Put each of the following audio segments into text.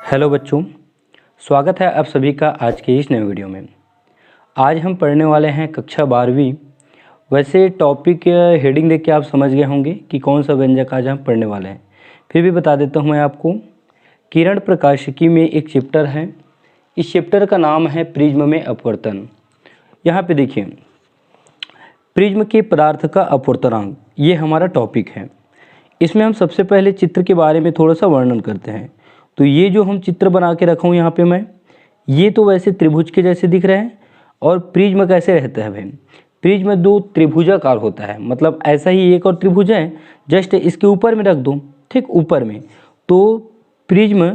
Hello बच्चों, स्वागत है आप सभी का आज के इस नए वीडियो में। आज हम पढ़ने वाले हैं कक्षा 12वीं। वैसे टॉपिक हेडिंग देख के आप समझ गए होंगे कि कौन सा व्यंजक आज हम पढ़ने वाले हैं। फिर भी बता देता हूँ मैं आपको। किरण प्रकाशिकी में एक चैप्टर है, इस चैप्टर का नाम है प्रिज्म में अपवर्तन। यहाँ पे देखिए, प्रिज्म के पदार्थ का अपवर्तनांक, ये हमारा टॉपिक है। इसमें हम सबसे पहले चित्र के बारे में थोड़ा सा वर्णन करते हैं। तो ये जो हम चित्र बना के रखा हूँ यहाँ पे मैं, ये तो वैसे त्रिभुज के जैसे दिख रहे हैं। और प्रिज्म कैसे रहता है भाई? प्रिज्म दो त्रिभुजाकार होता है, मतलब ऐसा ही एक और त्रिभुज है, जस्ट इसके ऊपर में रख दो, ठीक ऊपर में। तो प्रिज्म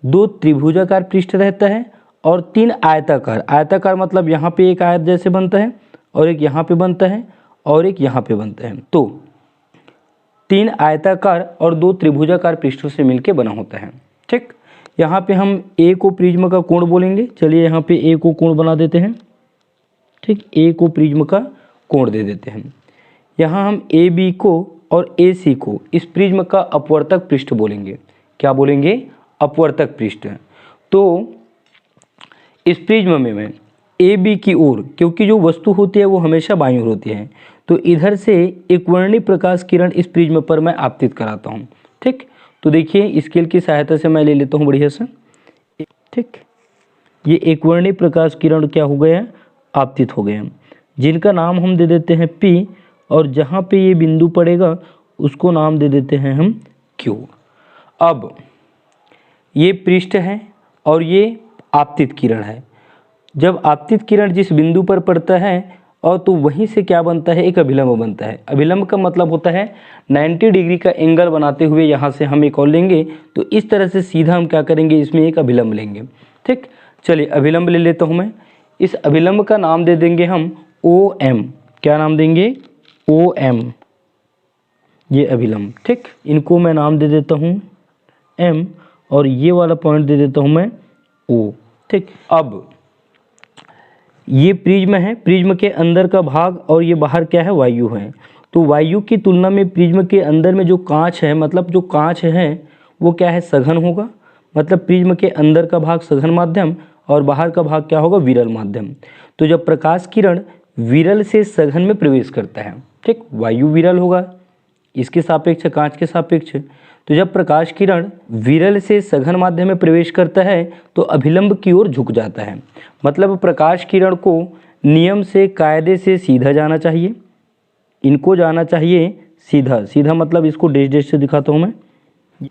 दो त्रिभुजाकार पृष्ठ रहता है और तीन आयताकार। आयताकार मतलब यहाँ पे एक आयत जैसे बनता है और एक यहाँ पे बनता है और एक यहाँ पे बनता है। तो तीन आयताकार और दो त्रिभुजाकार पृष्ठों से मिलके बना होता है, ठीक। यहाँ पे हम ए को प्रिज्म का कोण बोलेंगे। चलिए यहाँ पे ए को कोण बना देते हैं, ठीक। ए को प्रिज्म का कोण दे देते हैं। यहाँ हम ए बी को और ए सी को इस प्रिज्म का अपवर्तक पृष्ठ बोलेंगे। क्या बोलेंगे? अपवर्तक पृष्ठ। तो इस प्रिज्म में मैं ए बी की ओर, क्योंकि जो वस्तु होती है वो हमेशा बाईं ओर होती है, तो इधर से एक वर्णीय प्रकाश किरण इस प्रिज्म पर मैं आपतित कराता हूँ, ठीक। तो देखिए स्केल की सहायता से मैं ले लेता हूँ बढ़िया से, ठीक। ये एक वर्णीय प्रकाश किरण क्या हो गया? आपतित हो गए, जिनका नाम हम दे देते हैं P, और जहाँ पे ये बिंदु पड़ेगा उसको नाम दे देते हैं हम Q। अब ये पृष्ठ है और ये आपतित किरण है। जब आपतित किरण जिस बिंदु पर पड़ता है और तो वहीं से क्या बनता है? एक अभिलंब बनता है। अभिलंब का मतलब होता है 90 डिग्री का एंगल बनाते हुए यहाँ से हम एक और लेंगे, तो इस तरह से सीधा हम क्या करेंगे? इसमें एक अभिलंब लेंगे, ठीक। चलिए अभिलंब ले लेता हूँ मैं। इस अभिलंब का नाम दे देंगे हम OM। क्या नाम देंगे? OM, ये अभिलंब, ठीक। इनको मैं नाम दे देता हूँ M और ये वाला पॉइंट दे देता हूँ मैं O, ठीक। अब ये प्रिज्म है, प्रिज्म के अंदर का भाग और ये बाहर क्या है? वायु है। तो वायु की तुलना में प्रिज्म के अंदर में जो कांच है, मतलब जो कांच है वो क्या है? सघन होगा। मतलब प्रिज्म के अंदर का भाग सघन माध्यम और बाहर का भाग क्या होगा? विरल माध्यम। तो जब प्रकाश किरण विरल से सघन में प्रवेश करता है, ठीक, वायु विरल होगा इसके सापेक्ष, कांच के सापेक्ष। तो जब प्रकाश किरण विरल से सघन माध्यम में प्रवेश करता है तो अभिलंब की ओर झुक जाता है। मतलब प्रकाश किरण को नियम से, कायदे से सीधा जाना चाहिए। इनको जाना चाहिए सीधा। सीधा मतलब इसको डैश डैश से दिखाता हूँ मैं।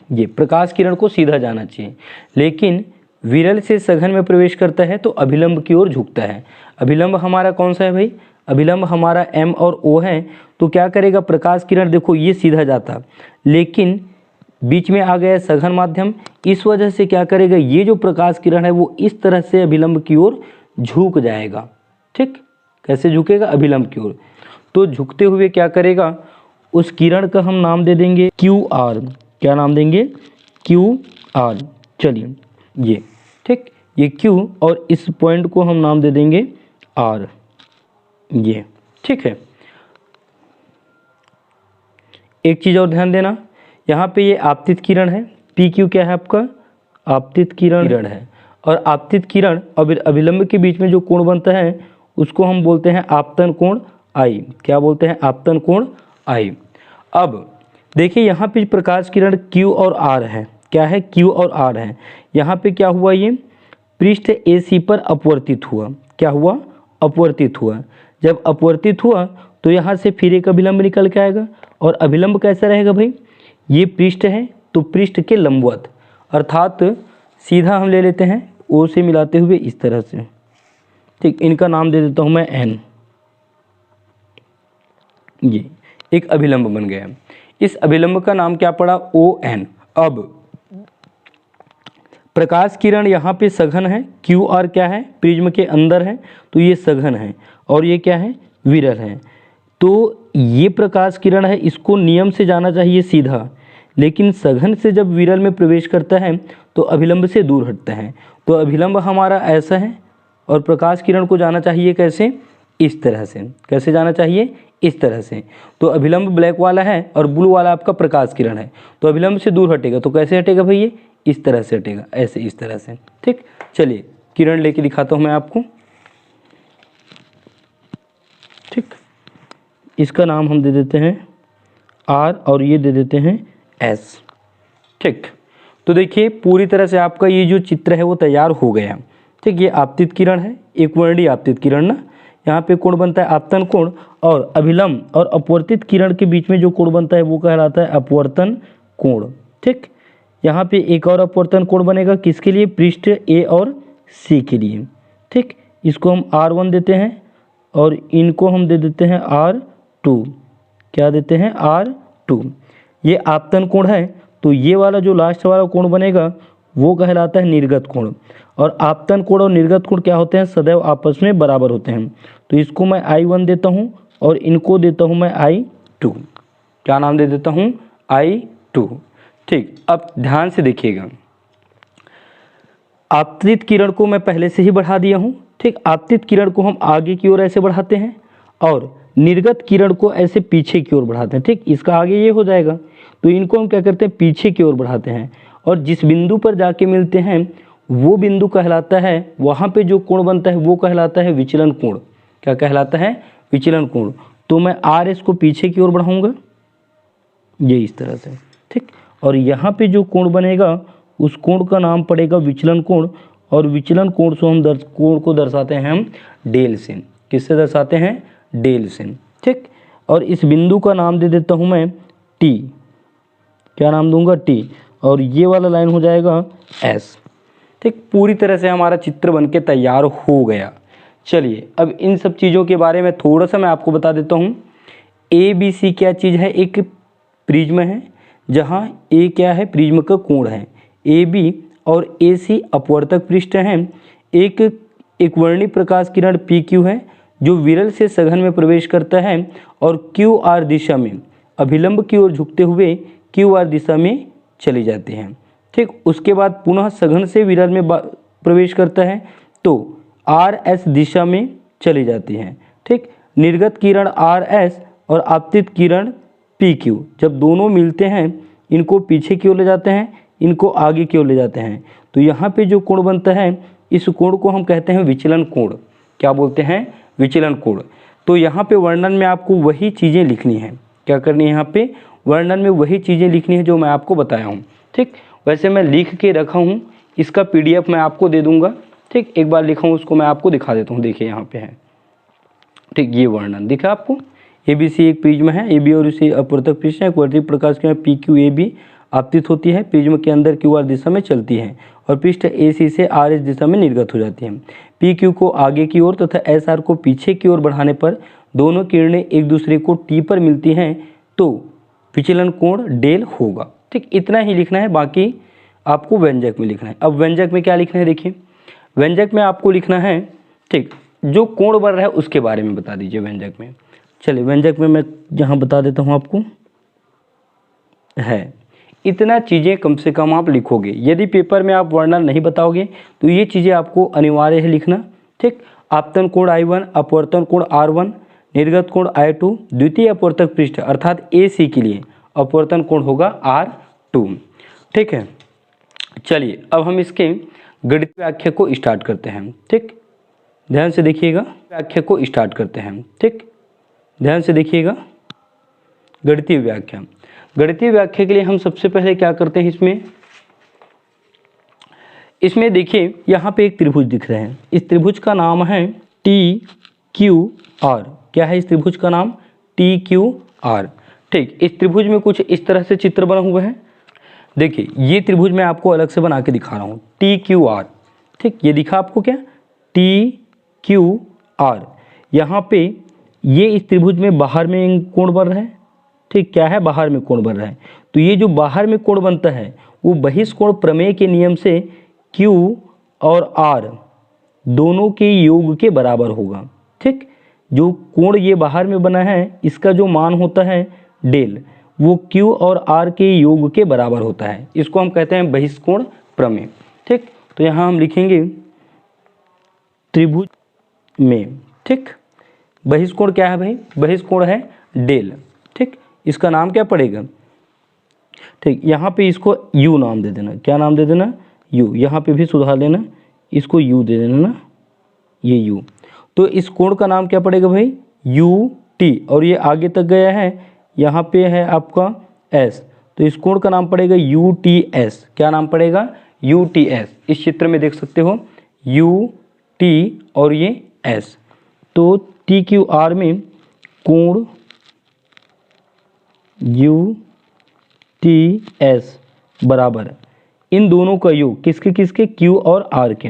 ये प्रकाश किरण को सीधा जाना चाहिए, लेकिन विरल से सघन में प्रवेश करता है तो अभिलंब की ओर झुकता है। अभिलंब हमारा कौन सा है भाई? अभिलंब हमारा M और O है। तो क्या करेगा? प्रकाश किरण, देखो ये सीधा जाता, लेकिन बीच में आ गया सघन माध्यम, इस वजह से क्या करेगा? ये जो प्रकाश किरण है वो इस तरह से अभिलंब की ओर झुक जाएगा, ठीक। कैसे झुकेगा? अभिलंब की ओर। तो झुकते हुए क्या करेगा? उस किरण का हम नाम दे देंगे QR। क्या नाम देंगे? QR। चलिए ये, ठीक, ये Q और इस पॉइंट को हम नाम दे देंगे R, ये, ठीक है। एक चीज़ और ध्यान देना, यहाँ पे ये आपतित किरण है, PQ क्या है आपका? आपतित किरण है। और आपतित किरण और अभिलंब के बीच में जो कोण बनता है उसको हम बोलते हैं आपतन कोण I। क्या बोलते हैं? आपतन कोण I। अब देखिए यहाँ पे प्रकाश किरण Q और R है। क्या है? Q और R है। यहाँ पे क्या हुआ? ये पृष्ठ AC पर अपवर्तित हुआ। क्या हुआ? अपवर्तित हुआ। जब अपवर्तित हुआ तो यहाँ से फिर एक अभिलंब निकल के आएगा। और अभिलंब कैसा रहेगा भाई? ये पृष्ठ है तो पृष्ठ के लंबवत, अर्थात सीधा हम ले लेते हैं O से मिलाते हुए इस तरह से, ठीक। इनका नाम दे देता हूँ मैं N। ये एक अभिलंब बन गया। इस अभिलंब का नाम क्या पड़ा? ON। अब प्रकाश किरण यहाँ पे सघन है, QR क्या है? प्रिज्म के अंदर है, तो ये सघन है और ये क्या है? विरल है। तो ये प्रकाश किरण है, इसको नियम से जाना चाहिए सीधा, लेकिन सघन से जब विरल में प्रवेश करता है तो अभिलंब से दूर हटता है। तो अभिलंब हमारा ऐसा है और प्रकाश किरण को जाना चाहिए कैसे? इस तरह से। कैसे जाना चाहिए? इस तरह से। तो अभिलंब ब्लैक वाला है और ब्लू वाला आपका प्रकाश किरण है, तो अभिलंब से दूर हटेगा। तो कैसे हटेगा भाई? ये इस तरह से हटेगा, ऐसे इस तरह से। ठीक, चलिए किरण लेके दिखाता हूँ मैं आपको। ठीक, इसका नाम हम दे देते हैं R और ये दे देते हैं S। ठीक, तो देखिए पूरी तरह से आपका ये जो चित्र है वो तैयार हो गया। ठीक, ये आपतित किरण है, एक वर्णीय आपतित किरण ना। यहाँ पे कोण बनता है आपतन कोण, और अभिलंब और अपवर्तित किरण के बीच में जो कोण बनता है वो कहलाता है अपवर्तन कोण। ठीक, यहाँ पे एक और अपवर्तन कोण बनेगा, किसके लिए? पृष्ठ A और C के लिए। ठीक, इसको हम R1 देते हैं और इनको हम दे देते हैं R2। क्या देते हैं? R2। ये आपतन कोण है, तो ये वाला जो लास्ट वाला कोण बनेगा वो कहलाता है निर्गत कोण। और आपतन कोण और निर्गत कोण क्या होते हैं? सदैव आपस में बराबर होते हैं। तो इसको मैं I1 देता हूँ और इनको देता हूँ मैं I2। क्या नाम दे देता हूँ? I2। ठीक, अब ध्यान से देखिएगा, आपतित किरण को मैं पहले से ही बढ़ा दिया हूँ। ठीक, आपतित किरण को हम आगे की ओर ऐसे बढ़ाते हैं और निर्गत किरण को ऐसे पीछे की ओर बढ़ाते हैं। ठीक, इसका आगे ये हो जाएगा, तो इनको हम क्या करते हैं? पीछे की ओर बढ़ाते हैं, और जिस बिंदु पर जाके मिलते हैं वो बिंदु कहलाता है, वहाँ पे जो कोण बनता है वो कहलाता है विचलन कोण। क्या कहलाता है? विचलन कोण। तो मैं RS को पीछे की ओर बढ़ाऊंगा, ये इस तरह से। ठीक, और यहाँ पे जो कोण बनेगा उस कोण का नाम पड़ेगा विचलन कोण, और विचलन कोण से हम कोण को दर्शाते हैं हम डेल से। किससे दर्शाते हैं? डेल से। ठीक, और इस बिंदु का नाम दे देता हूँ मैं T। क्या नाम दूंगा? T, और ये वाला लाइन हो जाएगा S। ठीक, पूरी तरह से हमारा चित्र बनके तैयार हो गया। चलिए अब इन सब चीज़ों के बारे में थोड़ा सा मैं आपको बता देता हूँ। ABC क्या चीज़ है? एक प्रिज्म है, जहाँ A क्या है? प्रिज्म का कोण है। AB और AC अपवर्तक पृष्ठ हैं। एक वर्णीय प्रकाश किरण PQ है जो विरल से सघन में प्रवेश करता है और QR दिशा में अभिलंब की ओर झुकते हुए QR दिशा में चली जाती है। ठीक, उसके बाद पुनः सघन से विरल में प्रवेश करता है तो RS दिशा में चली जाती है। ठीक, निर्गत किरण RS और आपतित किरण PQ जब दोनों मिलते हैं, इनको पीछे की ओर ले जाते हैं, इनको आगे की ओर ले जाते हैं, तो यहाँ पे जो कोण बनता है इस कोण को हम कहते हैं विचलन कोण। क्या बोलते हैं? विचलन कोण। तो यहाँ पे वर्णन में आपको वही चीज़ें लिखनी है। क्या करनी है? यहाँ पे वर्णन में वही चीज़ें लिखनी है जो मैं आपको बताया हूँ। ठीक, वैसे मैं लिख के रखा हूँ, इसका PDF मैं आपको दे दूँगा। ठीक, एक बार लिखा हूँ उसको मैं आपको दिखा देता हूँ। देखिए यहाँ पे है। ठीक, ये वर्णन दिखा आपको। ABC एक प्रिज्म है, AB और इसी अपवर्तक पृष्ठ है। एक वर्णीय प्रकाश किरण PQAB आपतित होती है, प्रिज्म के अंदर QR दिशा में चलती है और पृष्ठ AC से RS दिशा में निर्गत हो जाती है। PQ को आगे की ओर तथा SR को पीछे की ओर बढ़ाने पर दोनों किरणें एक दूसरे को T पर मिलती हैं तो विचलन कोण डेल होगा। ठीक, इतना ही लिखना है, बाकी आपको व्यंजक में लिखना है। अब व्यंजक में क्या लिखना है? देखिए, व्यंजक में आपको लिखना है, ठीक, जो कोण बन रहा है उसके बारे में बता दीजिए व्यंजक में। चलिए व्यंजक में मैं यहाँ बता देता हूँ आपको। है इतना चीज़ें कम से कम आप लिखोगे। यदि पेपर में आप वर्णन नहीं बताओगे तो ये चीज़ें आपको अनिवार्य है लिखना। ठीक, आपतन कोण I1, अपवर्तन कोण R1, निर्गत कोण I2, द्वितीय अपवर्तक पृष्ठ अर्थात AC के लिए अपवर्तन कोण होगा R2। ठीक है, चलिए अब हम इसके गणित व्याख्या को स्टार्ट करते हैं। ठीक, ध्यान से देखिएगा, व्याख्या को स्टार्ट करते हैं। ठीक, ध्यान से देखिएगा, गणितीय व्याख्या। गणितीय व्याख्या के लिए हम सबसे पहले क्या करते हैं? इसमें देखिए यहाँ पे एक त्रिभुज दिख रहे हैं। इस त्रिभुज का नाम है TQR। क्या है इस त्रिभुज का नाम? TQR। ठीक, इस त्रिभुज में कुछ इस तरह से चित्र बना हुआ है। देखिए ये त्रिभुज मैं आपको अलग से बना के दिखा रहा हूँ, TQR। ठीक, ये दिखा आपको क्या? TQR। यहाँ पे ये इस त्रिभुज में बाहर में कोण बन रहा है। ठीक, क्या है? बाहर में कोण बन रहा है। तो ये जो बाहर में कोण बनता है वो बहिष्कोण प्रमेय के नियम से Q और R दोनों के योग के बराबर होगा। ठीक, जो कोण ये बाहर में बना है इसका जो मान होता है डेल, वो Q और R के योग के बराबर होता है। इसको हम कहते हैं बहिष्कोण प्रमेय। ठीक, तो यहाँ हम लिखेंगे त्रिभुज में। ठीक, बहिष्कोण क्या है भाई? बहिष्कोण है डेल। ठीक, इसका नाम क्या पड़ेगा? ठीक, यहाँ पे इसको यू नाम दे देना। क्या नाम दे देना? यू। यहाँ पे भी सुधार लेना, इसको यू दे देना ना, ये यू। तो इस कोण का नाम क्या पड़ेगा भाई? U T. और ये आगे तक गया है, यहाँ पे है आपका एस, तो इस कोण का नाम पड़ेगा यू टी एस। क्या नाम पड़ेगा? U T S. इस चित्र में देख सकते हो यू टी और ये एस। तो टी क्यू आर में कोण यू टी एस बराबर इन दोनों का योग किसके किसके? क्यू और आर के।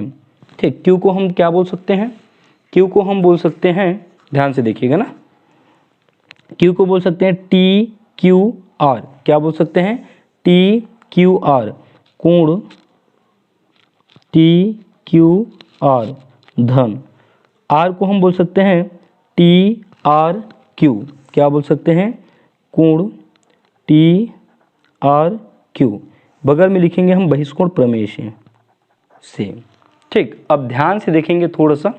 ठीक, क्यू को हम क्या बोल सकते हैं? क्यू को हम बोल सकते हैं, ध्यान से देखिएगा ना, क्यू को बोल सकते हैं टी क्यू आर। क्या बोल सकते हैं? टी क्यू आर, कोण टी क्यू आर धन। आर को हम बोल सकते हैं टी आर क्यू। क्या बोल सकते हैं? कोण टी आर क्यू। बगल में लिखेंगे हम बहिष्कोण प्रमेय से। ठीक, अब ध्यान से देखेंगे थोड़ा सा,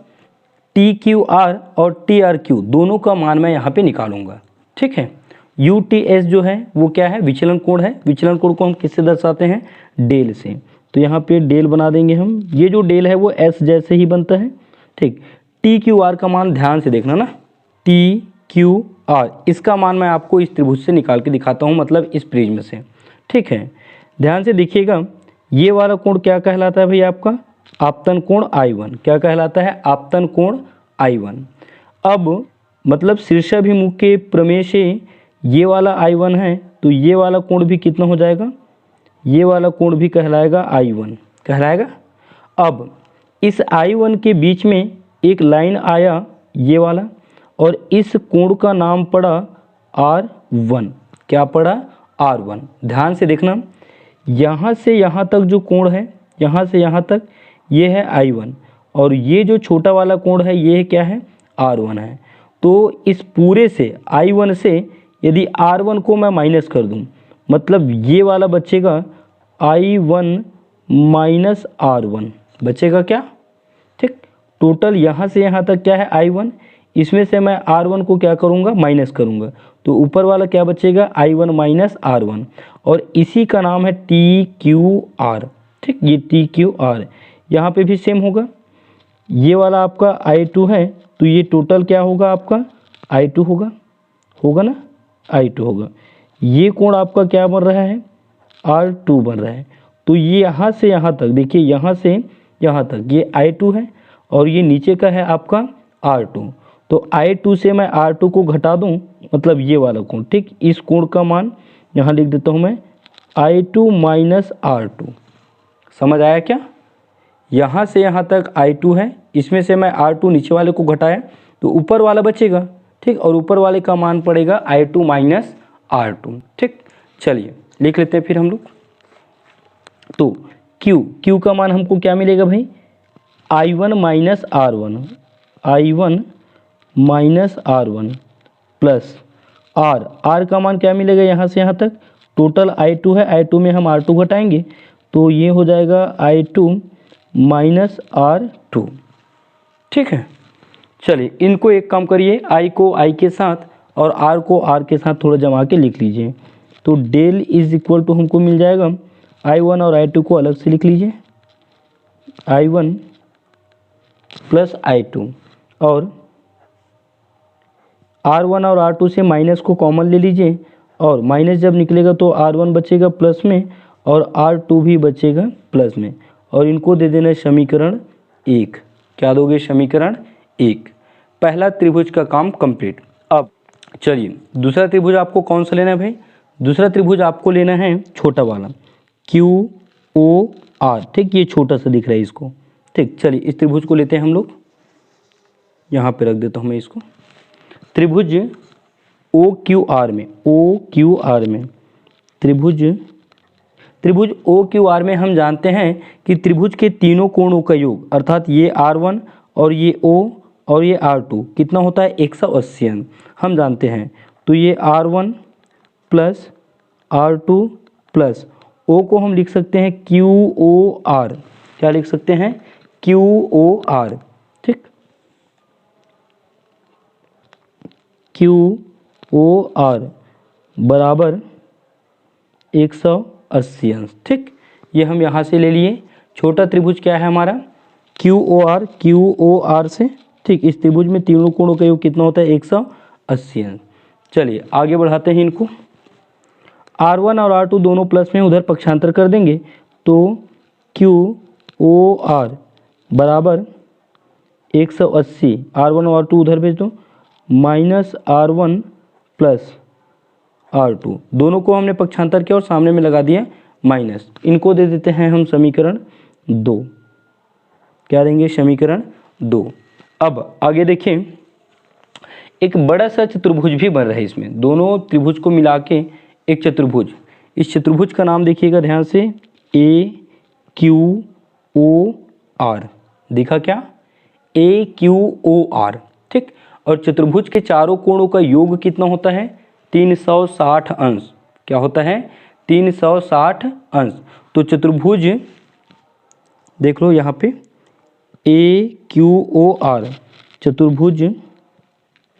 टी क्यू आर और टी आर क्यू दोनों का मान मैं यहाँ पे निकालूंगा। ठीक है, यू टी एस जो है वो क्या है? विचलन कोण है। विचलन कोण को हम किससे दर्शाते हैं? डेल से। तो यहाँ पे डेल बना देंगे हम। ये जो डेल है वो एस जैसे ही बनता है। ठीक, टी क्यू आर का मान ध्यान से देखना ना, टी क्यू आर, इसका मान मैं आपको इस त्रिभुज से निकाल के दिखाता हूँ, मतलब इस प्रिज्म से। ठीक है, ध्यान से देखिएगा, ये वाला कोण क्या कहलाता है भाई? आपका आपतन कोण I1। क्या कहलाता है? आपतन कोण I1। अब मतलब शीर्षाभिमुख के प्रमेय से ये वाला I1 है, तो ये वाला कोण भी कितना हो जाएगा? ये वाला कोण भी कहलाएगा I1, कहलाएगा। अब इस I1 के बीच में एक लाइन आया ये वाला, और इस कोण का नाम पड़ा R1। क्या पड़ा? R1। ध्यान से देखना, यहाँ से यहाँ तक जो कोण है, यहाँ से यहाँ तक, ये है I1, और ये जो छोटा वाला कोण है ये क्या है? R1 है। तो इस पूरे से I1 से यदि R1 को मैं माइनस कर दूँ, मतलब ये वाला बचेगा I1 माइनस R1, बचेगा क्या? ठीक, टोटल यहाँ से यहाँ तक क्या है? I1, इसमें से मैं R1 को क्या करूँगा? माइनस करूँगा, तो ऊपर वाला क्या बचेगा? I1 माइनस R1, और इसी का नाम है टी क्यू आर। ठीक, ये टी क्यू आर। यहाँ पे भी सेम होगा, ये वाला आपका I2 है, तो ये टोटल क्या होगा? आपका I2 होगा, होगा ना, I2 होगा। ये कोण आपका क्या बन रहा है? R2 बन रहा है। तो ये यहाँ से यहाँ तक देखिए, यहाँ से यहाँ तक ये I2 है, और ये नीचे का है आपका R2। तो I2 से मैं R2 को घटा दूँ, मतलब ये वाला कोण। ठीक, इस कोण का मान यहाँ लिख देता हूँ मैं I2 माइनस R2। समझ आया क्या? यहाँ से यहाँ तक I2 है, इसमें से मैं R2 नीचे वाले को घटाया तो ऊपर वाला बचेगा। ठीक, और ऊपर वाले का मान पड़ेगा I2 माइनस R2। ठीक, चलिए लिख लेते हैं फिर हम लोग। तो Q का मान हमको क्या मिलेगा भाई? I1 minus R1, I1 minus R1 plus R का मान क्या मिलेगा? यहाँ से यहाँ तक टोटल I2 है, I2 में हम R2 घटाएंगे तो ये हो जाएगा I2 माइनस R2। ठीक है, चलिए इनको एक काम करिए, I को I के साथ और R को R के साथ थोड़ा जमा के लिख लीजिए। तो डेल इज इक्वल टू हमको मिल जाएगा, I1 और I2 को अलग से लिख लीजिए, I1 प्लस I2, और R1 और R2 से माइनस को कॉमन ले लीजिए, और माइनस जब निकलेगा तो R1 बचेगा प्लस में और R2 भी बचेगा प्लस में, और इनको दे देना समीकरण 1। क्या दोगे? समीकरण 1। पहला त्रिभुज का काम कंप्लीट। अब चलिए दूसरा त्रिभुज आपको कौन सा लेना है भाई? दूसरा त्रिभुज आपको लेना है छोटा वाला QOR। ठीक, ये छोटा सा दिख रहा है इसको। ठीक, चलिए इस त्रिभुज को लेते हैं हम लोग, यहाँ पे रख देता हूँ मैं इसको। त्रिभुज OQR में, OQR में त्रिभुज OQR में हम जानते हैं कि त्रिभुज के तीनों कोणों का योग, अर्थात ये R1 और ये O और ये R2 कितना होता है? 180 अंश हम जानते हैं। तो ये R1 plus R2 plus O को हम लिख सकते हैं QOR। क्या लिख सकते हैं? QOR। ठीक, QOR बराबर 180 अंश। ठीक, ये हम यहाँ से ले लिए। छोटा त्रिभुज क्या है हमारा, QOR से। ठीक, इस त्रिभुज में तीनों कोणों का योग कितना होता है, 180 अंश। चलिए आगे बढ़ाते हैं इनको। R1 और R2 दोनों प्लस में, उधर पक्षांतर कर देंगे तो QOR बराबर 180, R1 और R2 उधर भेज दो, माइनस R1 प्लस R2, दोनों को हमने पक्षांतर किया और सामने में लगा दिया माइनस। इनको दे देते हैं हम समीकरण 2। क्या देंगे, समीकरण 2। अब आगे देखें, एक बड़ा सा चतुर्भुज भी बन रहा है इसमें, दोनों त्रिभुज को मिला के एक चतुर्भुज। इस चतुर्भुज का नाम देखिएगा ध्यान से, AQOR। दिखा क्या, AQOR। ठीक, और चतुर्भुज के चारों कोणों का योग कितना होता है, 360 अंश। क्या होता है, 360 अंश। तो चतुर्भुज देख लो यहाँ पे, AQOR चतुर्भुज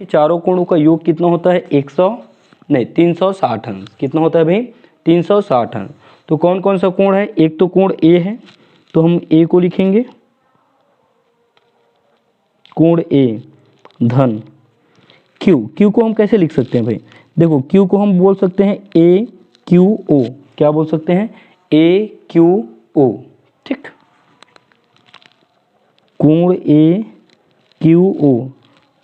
के चारों कोणों का योग कितना होता है, 360 अंश। कितना होता है भाई, 360 अंश। तो कौन कौन सा कोण है, एक तो कोण A है, तो हम A को लिखेंगे, कोण A धन Q को हम कैसे लिख सकते हैं भाई, देखो Q को हम बोल सकते हैं AQO। क्या बोल सकते हैं, AQO। ठीक, कोण AQO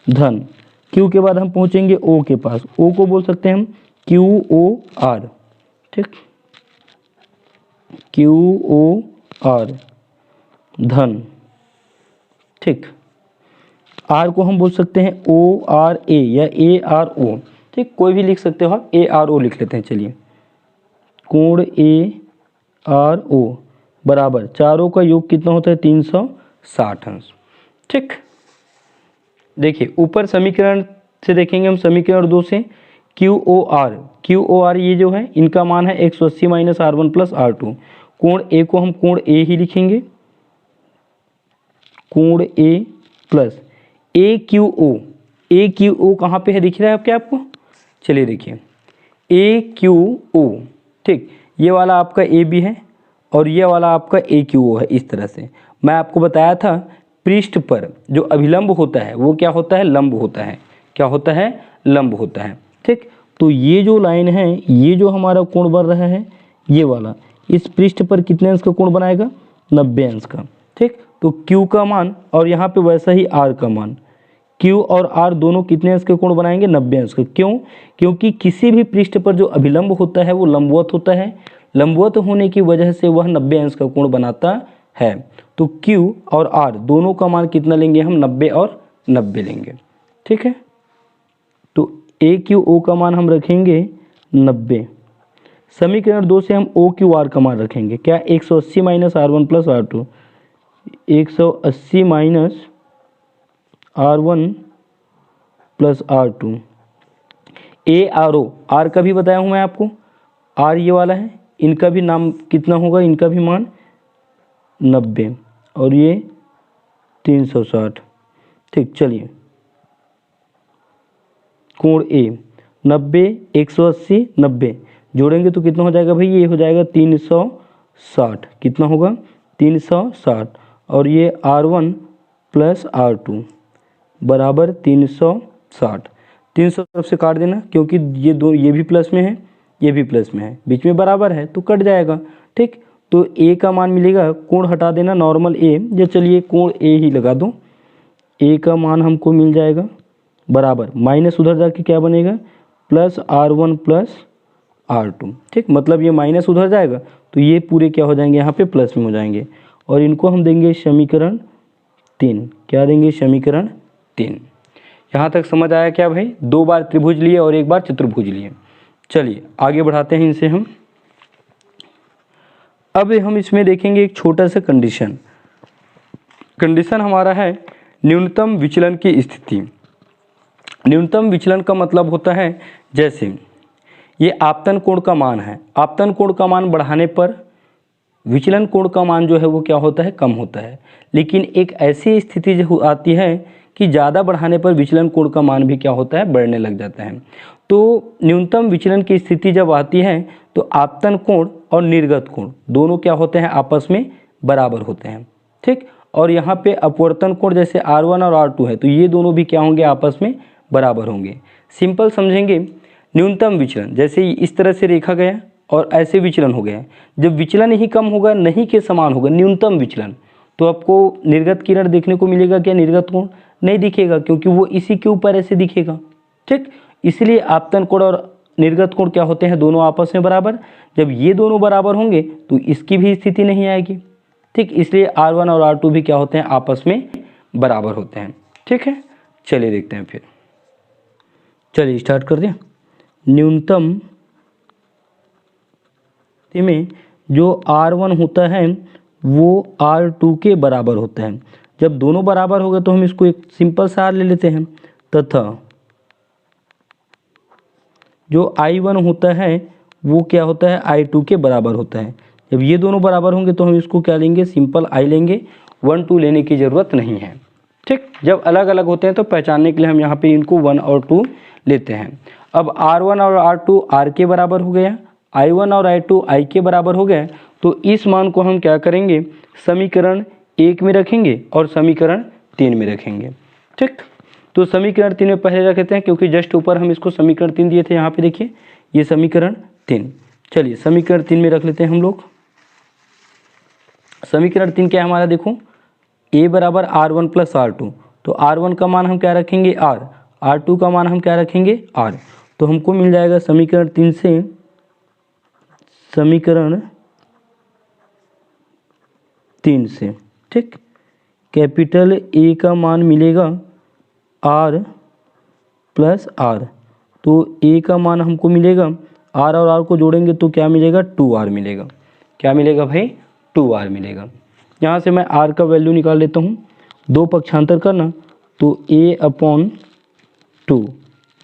धन Q के बाद हम पहुंचेंगे O के पास, O को बोल सकते हैं हम QOR। ठीक, QOR धन। ठीक, R को हम बोल सकते हैं ORA या ARO। ठीक, कोई भी लिख सकते हो आप, ARO लिख लेते हैं। चलिए, कोण ARO बराबर चारों का योग कितना होता है, 360 अंश। ठीक, देखिए ऊपर समीकरण से देखेंगे हम, समीकरण 2 से QOR ये जो है, इनका मान है 180 माइनस R1 प्लस R2। कोण A को हम कोण A ही लिखेंगे, कोण A प्लस AQO कहाँ पे है, दिख रहा है क्या आपको। चलिए देखिए, AQO। ठीक, ये वाला आपका AB है और ये वाला आपका AQO है। इस तरह से मैं आपको बताया था, पृष्ठ पर जो अभिलंब होता है वो क्या होता है, लंब होता है। क्या होता है, लंब होता है। ठीक, तो ये जो लाइन है, ये जो हमारा कोण बन रहा है, ये वाला इस पृष्ठ पर कितने अंश का कोण बनाएगा, 90 अंश का। ठीक, तो Q का मान और यहाँ पे वैसा ही R का मान, Q और R दोनों कितने अंश के कोण बनाएंगे, 90 अंश का। क्यों, क्योंकि किसी भी पृष्ठ पर जो अभिलंब होता है वो लंबवत होता है, लंबवत होने की वजह से वह 90 अंश का कोण बनाता है। तो Q और R दोनों का मान कितना लेंगे हम, 90 और 90 लेंगे। ठीक है, तो AQO का मान हम रखेंगे 90। समीकरण 2 से हम OQR का मान रखेंगे, क्या, 180 minus R1 plus R2, 180 minus R1 plus R2। ARO, R का भी बताया हूँ मैं आपको, R ये वाला है, इनका भी नाम कितना होगा, इनका भी मान 90 और ये 360। ठीक, चलिए, कोण A 90, 180, 90 जोड़ेंगे तो कितना हो जाएगा भाई, ये हो जाएगा 360। कितना होगा, 360। और ये R1 प्लस R2 बराबर 360। 300 तरफ से काट देना, क्योंकि ये भी प्लस में है, ये भी प्लस में है, बीच में बराबर है तो कट जाएगा। ठीक, तो A का मान मिलेगा, कोण हटा देना, नॉर्मल A, जो चलिए कोण A ही लगा दो। A का मान हमको मिल जाएगा बराबर, माइनस उधर जाके क्या बनेगा, प्लस R1 प्लस R2। ठीक, मतलब ये माइनस उधर जाएगा तो ये पूरे क्या हो जाएंगे, यहाँ पे प्लस में हो जाएंगे। और इनको हम देंगे समीकरण 3। क्या देंगे, समीकरण 3। यहाँ तक समझ आया क्या भाई, 2 बार त्रिभुज लिए और 1 बार चतुर्भुज लिए। चलिए आगे बढ़ाते हैं इनसे हम। अब हम इसमें देखेंगे एक छोटा सा कंडीशन हमारा है न्यूनतम विचलन की स्थिति। न्यूनतम विचलन का मतलब होता है, जैसे ये आपतन कोण का मान है, आपतन कोण का मान बढ़ाने पर विचलन कोण का मान जो है वो क्या होता है, कम होता है। लेकिन एक ऐसी स्थिति जो आती है कि ज़्यादा बढ़ाने पर विचलन कोण का मान भी क्या होता है, बढ़ने लग जाता है। तो न्यूनतम विचलन की स्थिति जब आती है तो आपतन कोण और निर्गत कोण दोनों क्या होते हैं, आपस में बराबर होते हैं। ठीक, और यहाँ पे अपवर्तन कोण जैसे R1 और R2 है तो ये दोनों भी क्या होंगे, आपस में बराबर होंगे। सिंपल समझेंगे, न्यूनतम विचलन जैसे इस तरह से रेखा गया और ऐसे विचलन हो गया, जब विचलन ही कम होगा, नहीं के समान होगा न्यूनतम विचलन, तो आपको निर्गत किरण देखने को मिलेगा क्या, निर्गत कोण नहीं दिखेगा, क्योंकि वो इसी के ऊपर ऐसे दिखेगा। ठीक, इसलिए आपतन कोण और निर्गत कोण क्या होते हैं, दोनों आपस में बराबर। जब ये दोनों बराबर होंगे तो इसकी भी स्थिति नहीं आएगी। ठीक, इसलिए R1 और R2 भी क्या होते हैं, आपस में बराबर होते हैं। ठीक है, चलिए देखते हैं फिर, चलिए स्टार्ट कर दें। न्यूनतम में जो R1 होता है वो R2 के बराबर होता है। जब दोनों बराबर हो गए तो हम इसको एक सिंपल सा ले लेते हैं, तथा जो I1 होता है वो क्या होता है, I2 के बराबर होता है। जब ये दोनों बराबर होंगे तो हम इसको क्या लेंगे, सिंपल I लेंगे, 1 2 लेने की ज़रूरत नहीं है। ठीक, जब अलग अलग होते हैं तो पहचानने के लिए हम यहाँ पे इनको 1 और 2 लेते हैं। अब R1 और R2 R के बराबर हो गया, I1 और I2 I के बराबर हो गए, तो इस मान को हम क्या करेंगे, समीकरण 1 में रखेंगे और समीकरण 3 में रखेंगे। ठीक, तो समीकरण 3 में पहले रख लेते हैं, क्योंकि जस्ट ऊपर हम इसको समीकरण 3 दिए थे, यहाँ पे देखिए ये समीकरण 3। चलिए समीकरण 3 में रख लेते हैं हम लोग। समीकरण 3 क्या है हमारा, देखो A बराबर R1 प्लस R2, तो R1 का मान हम क्या रखेंगे, R, R2 का मान हम क्या रखेंगे, R। तो हमको मिल जाएगा समीकरण 3 से, समीकरण 3 से, ठीक, कैपिटल A का मान मिलेगा R प्लस R, तो A का मान हमको मिलेगा, R और R को जोड़ेंगे तो क्या मिलेगा, 2R मिलेगा। क्या मिलेगा भाई, 2R मिलेगा। यहाँ से मैं R का वैल्यू निकाल लेता हूँ, दो पक्षांतर करना, तो A/2,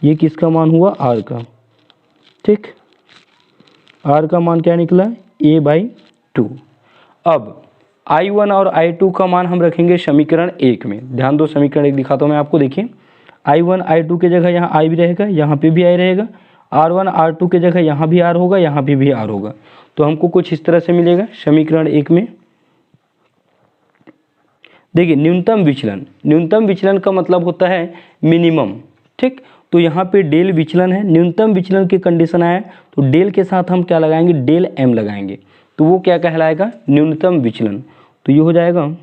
ये किसका मान हुआ, R का। ठीक, R का मान क्या निकला, A/2। अब I1 और I2 का मान हम रखेंगे समीकरण 1 में। ध्यान दो, समीकरण 1 दिखाता हूँ मैं आपको, देखिए I1 I2 के जगह यहाँ I भी रहेगा, यहाँ पे भी I रहेगा, R1 R2 के जगह यहाँ भी R होगा, यहाँ पे भी R होगा, तो हमको कुछ इस तरह से मिलेगा समीकरण 1 में। देखिए न्यूनतम विचलन, न्यूनतम विचलन का मतलब होता है मिनिमम। ठीक, तो यहाँ पे डेल विचलन है, न्यूनतम विचलन की कंडीशन आया तो डेल के साथ हम क्या लगाएंगे, डेल m लगाएंगे, तो वो क्या कहलाएगा, न्यूनतम विचलन। तो ये हो जाएगा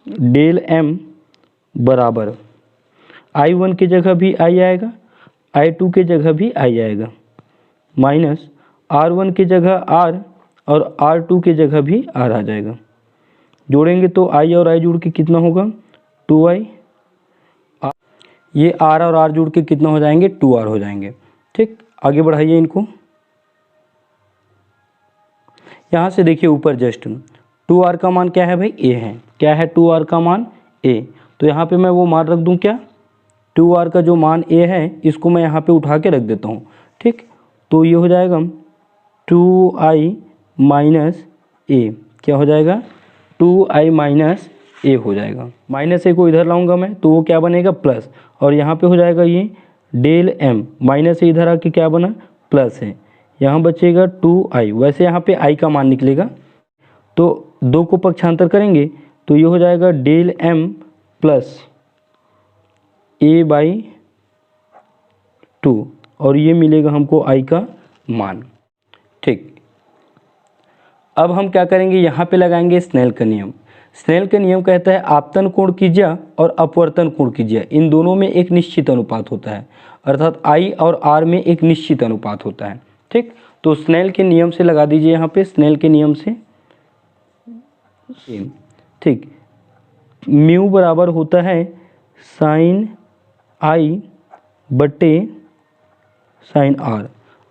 डेल m बराबर I1 की जगह भी I आएगा, I2 की जगह भी I आएगा, माइनस R1 की जगह R और R2 की जगह भी R आ जाएगा। जोड़ेंगे तो I और I जुड़ के कितना होगा, 2I, ये R और R जुड़ के कितना हो जाएंगे, 2R हो जाएंगे। ठीक, आगे बढ़ाइए इनको, यहाँ से देखिए ऊपर जस्ट 2R का मान क्या है भाई, A है, क्या है 2R का मान, A, तो यहाँ पे मैं वो मान रख दूँ क्या, 2R का जो मान A है इसको मैं यहाँ पे उठा के रख देता हूँ। ठीक, तो ये हो जाएगा 2I माइनस A, क्या हो जाएगा, 2I माइनस A हो जाएगा। माइनस A को इधर लाऊंगा मैं तो वो क्या बनेगा, प्लस, और यहाँ पे हो जाएगा ये डेल m, माइनस से इधर आके क्या बना, प्लस है, यहाँ बचेगा 2I, वैसे यहाँ पे I का मान निकलेगा, तो दो को पक्षांतर करेंगे तो ये हो जाएगा डेल m प्लस A/2, और ये मिलेगा हमको I का मान। ठीक, अब हम क्या करेंगे, यहाँ पे लगाएंगे स्नेल का नियम। स्नेल का नियम कहता है आपतन कोण कीजिए और अपवर्तन कोण कीजिए, इन दोनों में एक निश्चित अनुपात होता है, अर्थात I और R में एक निश्चित अनुपात होता है। ठीक, तो स्नेल के नियम से लगा दीजिए यहाँ पे, स्नेल के नियम से। ठीक, म्यू बराबर होता है साइन I बटे साइन R।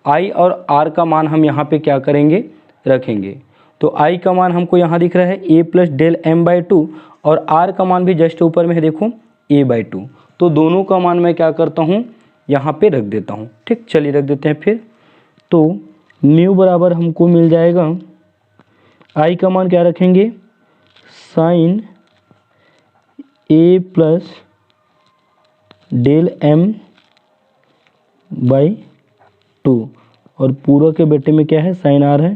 I और R का मान हम यहाँ पे क्या करेंगे, रखेंगे, तो I का मान हमको यहाँ दिख रहा है A प्लस डेल m/2, और R का मान भी जस्ट ऊपर में है, देखो A/2, तो दोनों का मान मैं क्या करता हूँ, यहाँ पे रख देता हूँ। ठीक, चलिए रख देते हैं फिर, तो म्यू बराबर हमको मिल जाएगा, I का मान क्या रखेंगे, sine A plus del M by 2 और पूरा के बेटे में क्या है, साइन आर है।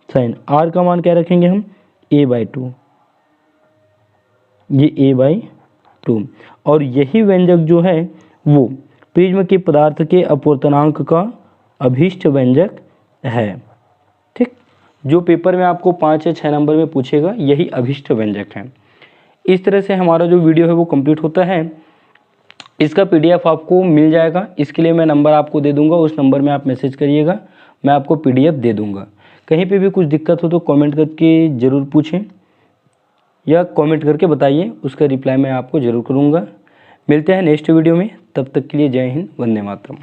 साइन आर का मान क्या रखेंगे हम, ए बाई 2, ये ए बाई 2। और यही व्यंजक जो है वो प्रिज्म के पदार्थ के अपवर्तनांक का अभिष्ट व्यंजक है। ठीक, जो पेपर में आपको 5 या 6 नंबर में पूछेगा यही अभिष्ट व्यंजक है। इस तरह से हमारा जो वीडियो है वो कंप्लीट होता है। इसका पीडीएफ आपको मिल जाएगा, इसके लिए मैं नंबर आपको दे दूंगा, उस नंबर में आप मैसेज करिएगा, मैं आपको पीडीएफ दे दूंगा। कहीं पे भी कुछ दिक्कत हो तो कमेंट करके ज़रूर पूछें या कमेंट करके बताइए, उसका रिप्लाई मैं आपको ज़रूर करूँगा। मिलते हैं नेक्स्ट वीडियो में, तब तक के लिए जय हिंद, वंदे मातरम।